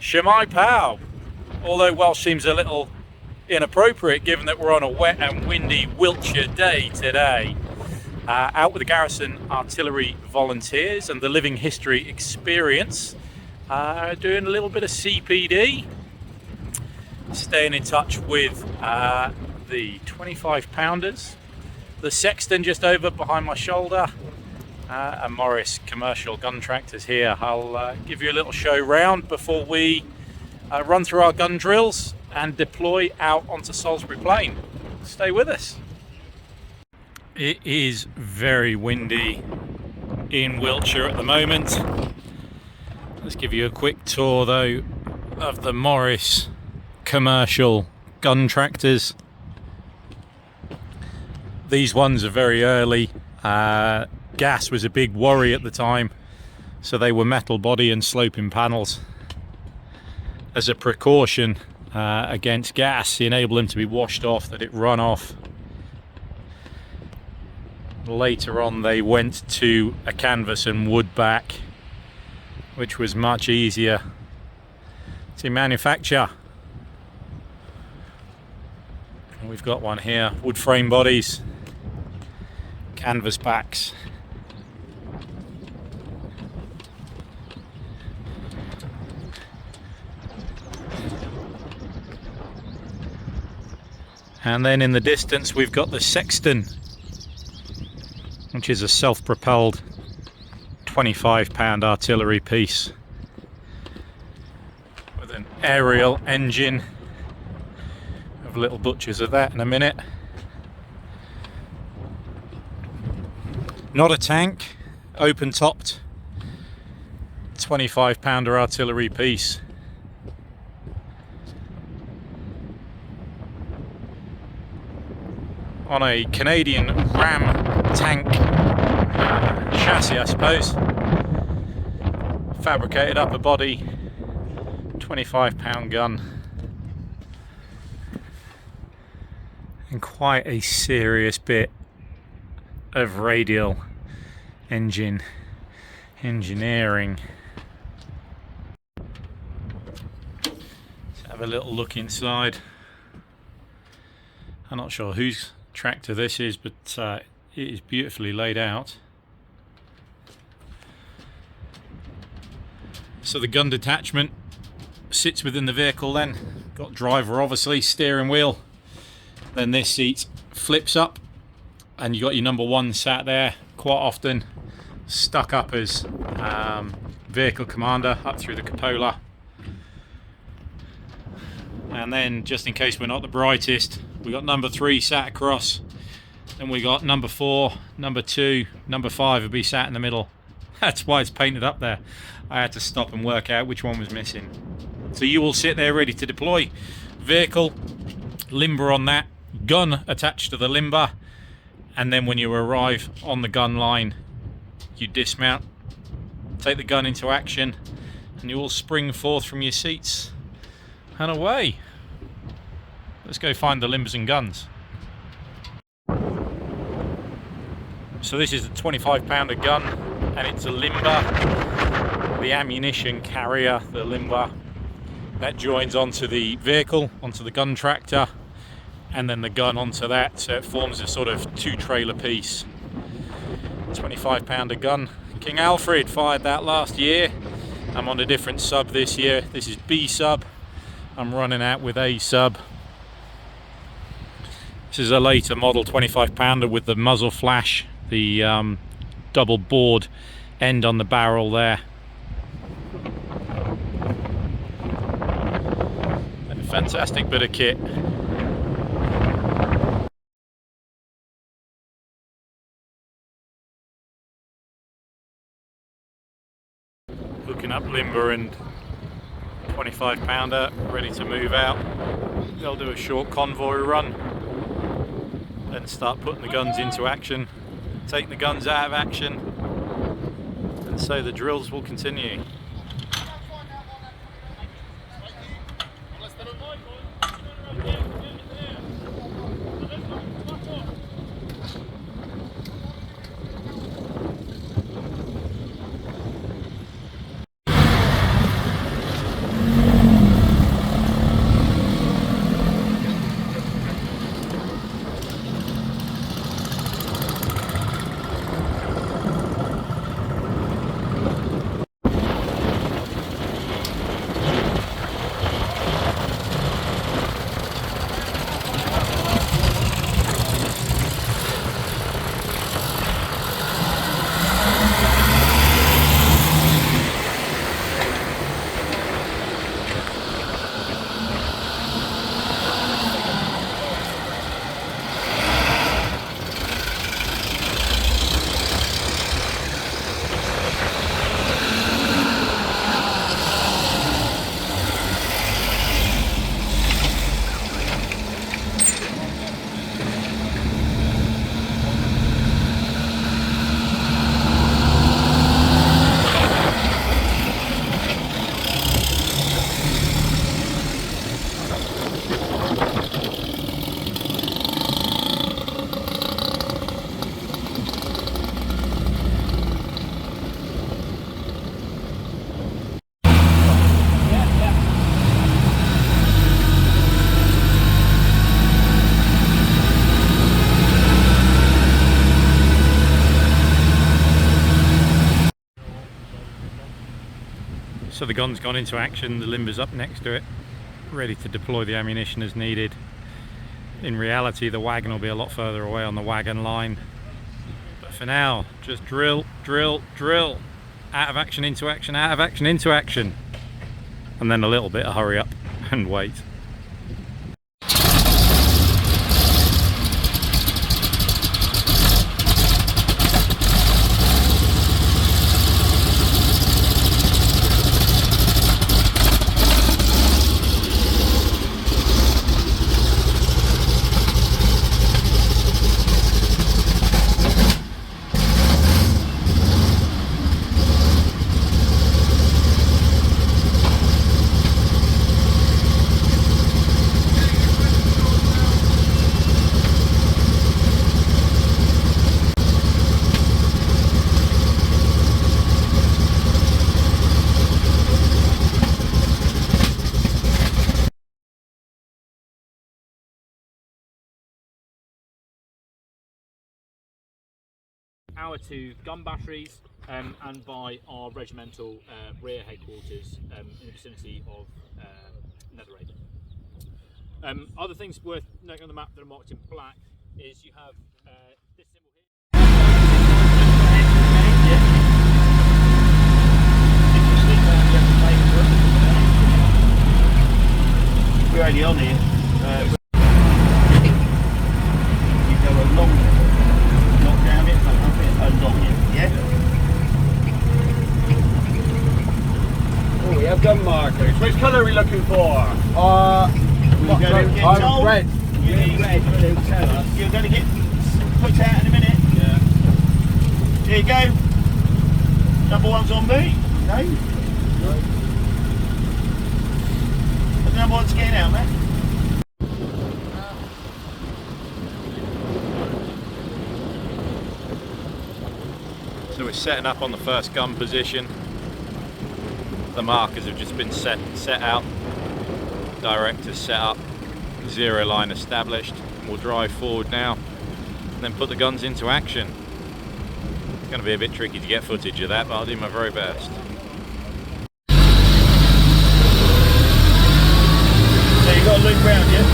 Shemai Pow. Although Welsh seems a little inappropriate given that we're on a wet and windy Wiltshire day today. Out with the Garrison Artillery Volunteers and the Living History Experience, doing a little bit of CPD, staying in touch with the 25-pounders, the Sexton just over behind my shoulder, and Morris commercial gun tractors here. I'll give you a little show round before we run through our gun drills and deploy out onto Salisbury Plain. Stay with us. It is very windy in Wiltshire at the moment. Let's give you a quick tour though of the Morris commercial gun tractors. These ones are very early. Gas was a big worry at the time, so they were metal body and sloping panels as a precaution against gas, to enable them to be washed off, that it run off. Later on they went to a canvas and wood back, which was much easier to manufacture. And we've got one here, wood frame bodies, canvas backs. And then in the distance we've got the Sexton, which is a self-propelled 25-pound artillery piece with an aerial engine. Have little butchers of that in a minute. Not a tank, open-topped 25-pounder artillery piece. On a Canadian Ram tank chassis, I suppose. Fabricated upper body, 25-pound gun. And quite a serious bit of radial engine engineering. Let's have a little look inside. I'm not sure whose tractor this is, but it is beautifully laid out. So the gun detachment sits within the vehicle then. Got driver obviously, steering wheel. Then this seat flips up and you got your number one sat there, quite often stuck up as vehicle commander up through the cupola. And then, just in case we're not the brightest, we got number 3 sat across, and we got number 4, number 2, number 5 would be sat in the middle. That's why it's painted up there. I had to stop and work out which one was missing. So you will sit there ready to deploy. Vehicle, limber on that, gun attached to the limber, and then when you arrive on the gun line, you dismount, take the gun into action, and you all spring forth from your seats and away. Let's go find the limbers and guns. So this is a 25-pounder gun, and it's a limber. The ammunition carrier, the limber, that joins onto the vehicle, onto the gun tractor, and then the gun onto that, so it forms a sort of 2-trailer piece. 25-pounder gun. King Alfred fired that last year. I'm on a different sub this year. This is B sub. I'm running out with A sub. This is a later model 25-pounder with the muzzle flash, the double bored end on the barrel there. A fantastic bit of kit. Hooking up limber and 25-pounder, ready to move out. They'll do a short convoy run, then start putting the guns into action, take the guns out of action, and so the drills will continue. So the gun's gone into action, the limber's up next to it, ready to deploy the ammunition as needed. In reality, the wagon will be a lot further away on the wagon line. But for now, just drill, drill, drill. Out of action into action, out of action into action. And then a little bit of hurry up and wait. Our 2 gun batteries and by our regimental rear headquarters in the vicinity of Netherade. Other things worth noting on the map that are marked in black is you have this symbol here. We're already on here. You go along it, not down it, but up it, along it, yeah? Oh, we have gun markers. Which colour are we looking for? You're going to get told. Red. You're going to get put out in a minute. Yeah. Here you go. Number 1's on me. Okay. And number 1's getting out, man. So we're setting up on the first gun position. The markers have just been set out. Directors set up. Zero line established. We'll drive forward now and then put the guns into action. It's going to be a bit tricky to get footage of that, but I'll do my very best. So you've got to loop round, yeah?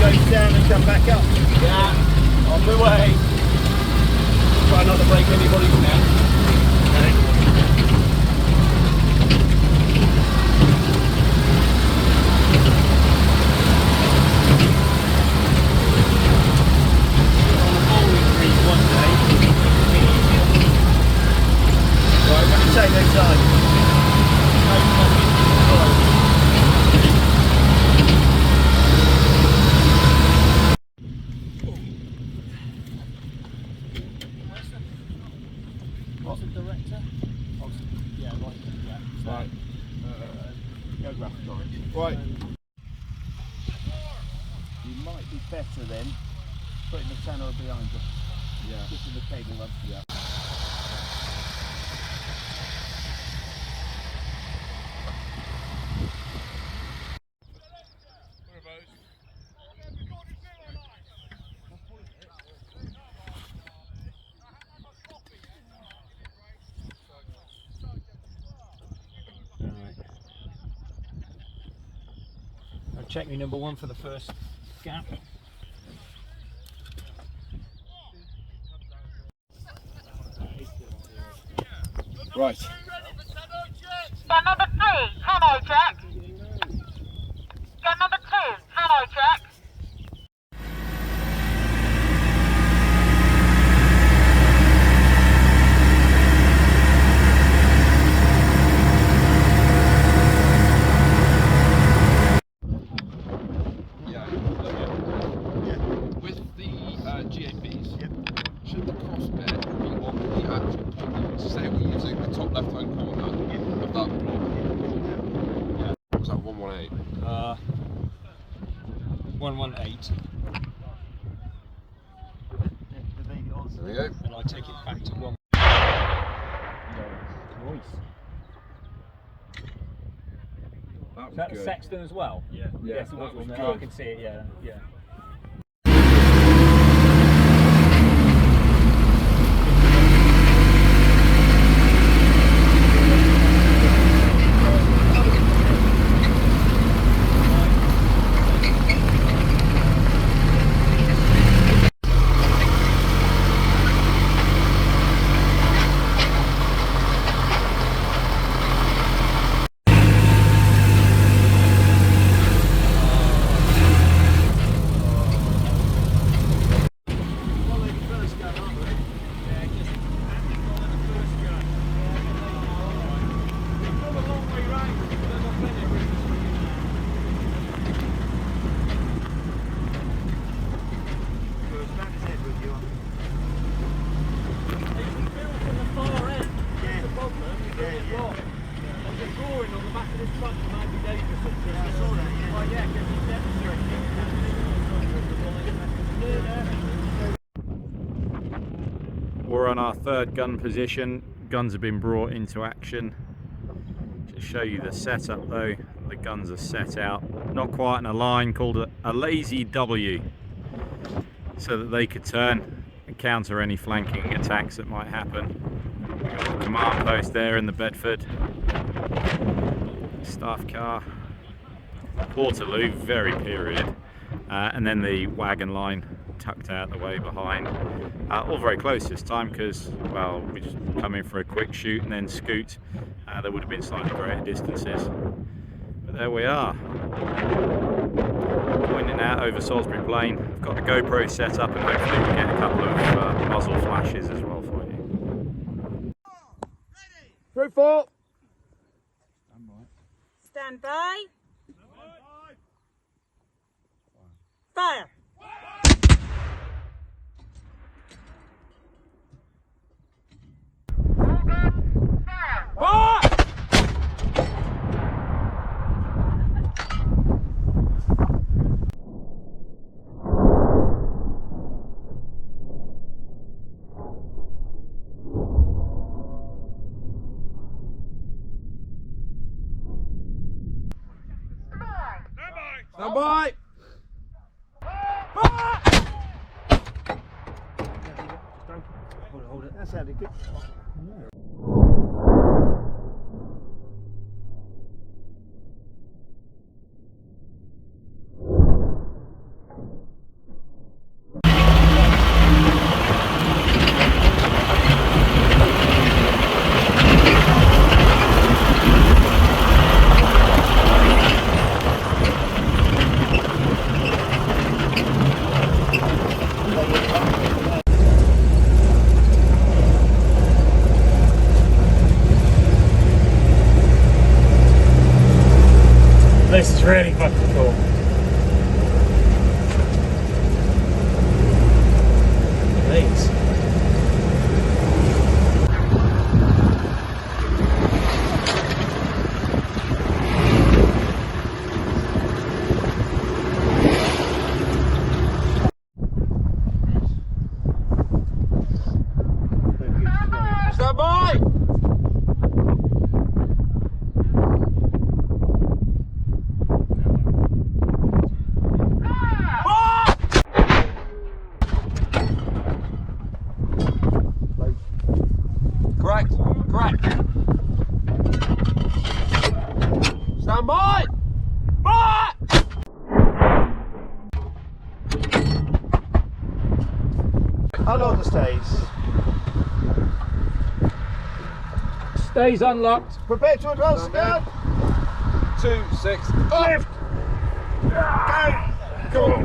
Go down and come back up. Yeah, on the way. Try not to break anybody's neck. Right, what do you say next time? What's the director? Yeah, right. Yeah. Right. Go graph direction. Right. You might be better then putting the tannoy behind you. Yeah. Just in the cable run. Yeah. I'll check me number 1 for the first gap. Right. Gun number 3, Hanno check. Gun number 2, Hanno check. With the GAPs, should the crossbed be on the actual point? Say we're using the top left-hand corner of that block. Was that 118? 118, There we go. and I take it back to 1. That Is that the good. sexton as well? Yeah. Yes, it that was. was I good. can see it. Yeah. front might be dangerous. Yeah, I saw that, yeah. Well, yeah, because he's demonstrating. We're on our third gun position. Guns have been brought into action. To show you the setup though, the guns are set out, not quite in a line, called a lazy W, so that they could turn and counter any flanking attacks that might happen. We've got the command post there in the Bedford. Staff car. Portaloo, very period. And then the wagon line tucked out the way behind. All very close this time because, well, we just come in for a quick shoot and then scoot. There would have been slightly greater distances. But there we are. Pointing out over Salisbury Plain. I've got the GoPro set up and hopefully we'll get a couple of muzzle flashes as well for you. Through 4. Stand by. Fire. Stand by. Hold it. That sounded good. This is really fucking cool. Thanks. Stand by! Correct. Stand by! Unlock the stays. Stays unlocked. Prepare to advance again. 2, 6, Lift. Go. Go on.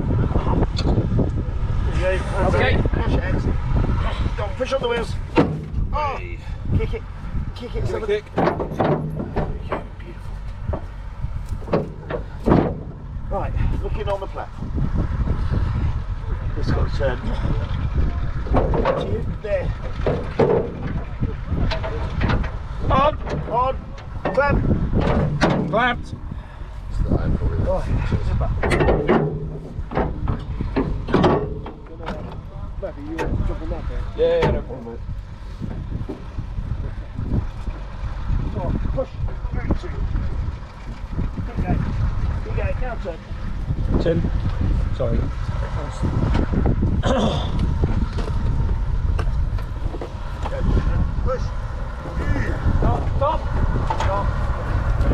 There you go. Okay. Push it, exit. Go on, push on the wheels. Oh. Kick it. Kick it. Give it a kick. Beautiful. Right, looking on the platform. This got to turn. To you. There. On. Clamp. Clamped. Right. Yeah, no problem, mate. Push. Big gate. Now turn. Tim. Sorry. Push. Stop. Stop.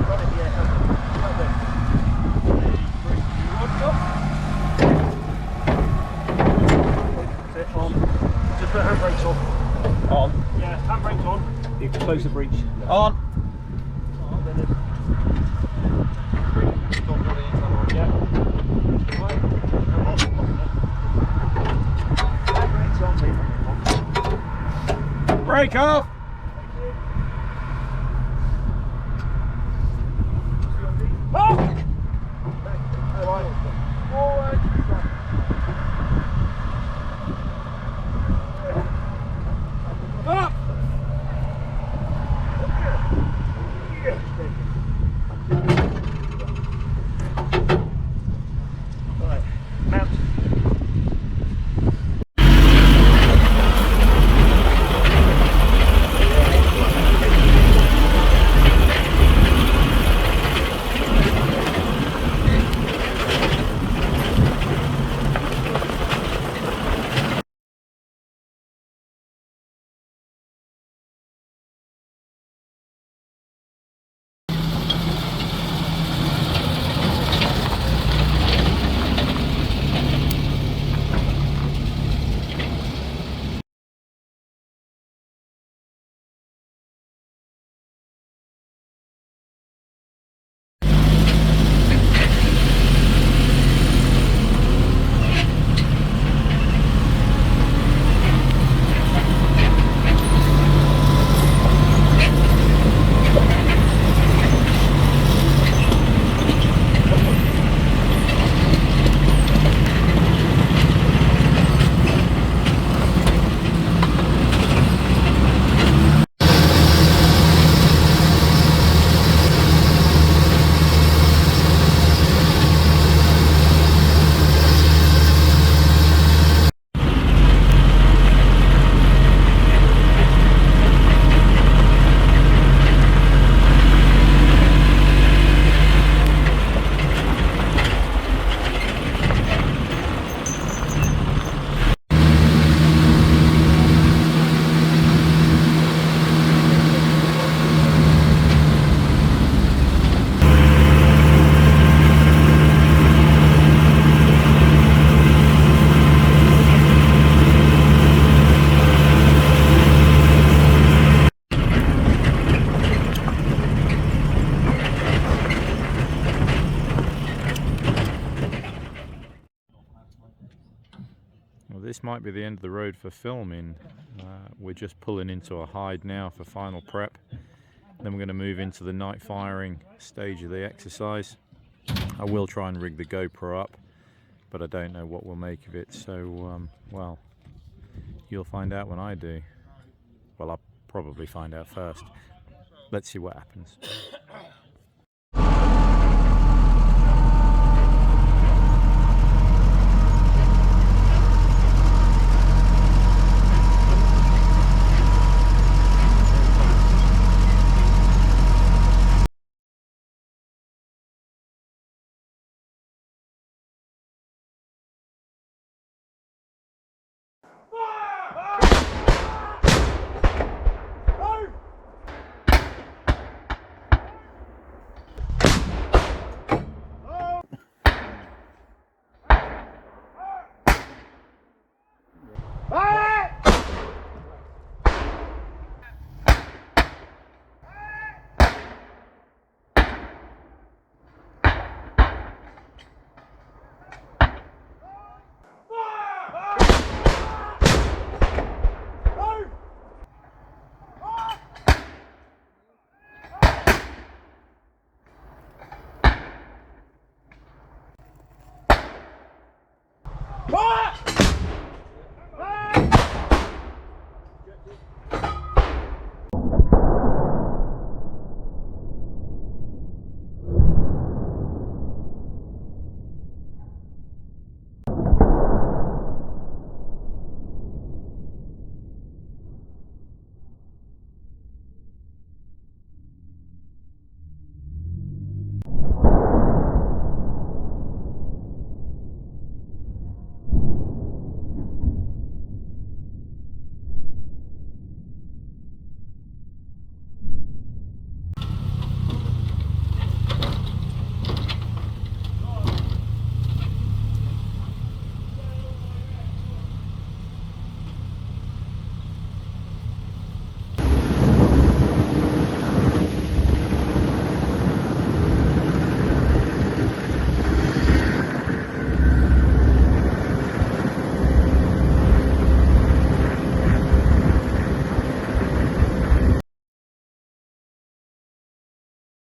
Got it, yeah. That's it, on. Just put handbrakes on. On. Yeah, handbrakes on. You can close the breech. Yeah. On. Handbrakes on, Break off. Up! Right. Forward. Up. Yeah. this might be the end of the road for filming. We're just pulling into a hide now for final prep. Then we're going to move into the night firing stage of the exercise. I will try and rig the GoPro up, but I don't know what we'll make of it. So, well, you'll find out when I do. Well, I'll probably find out first. Let's see what happens.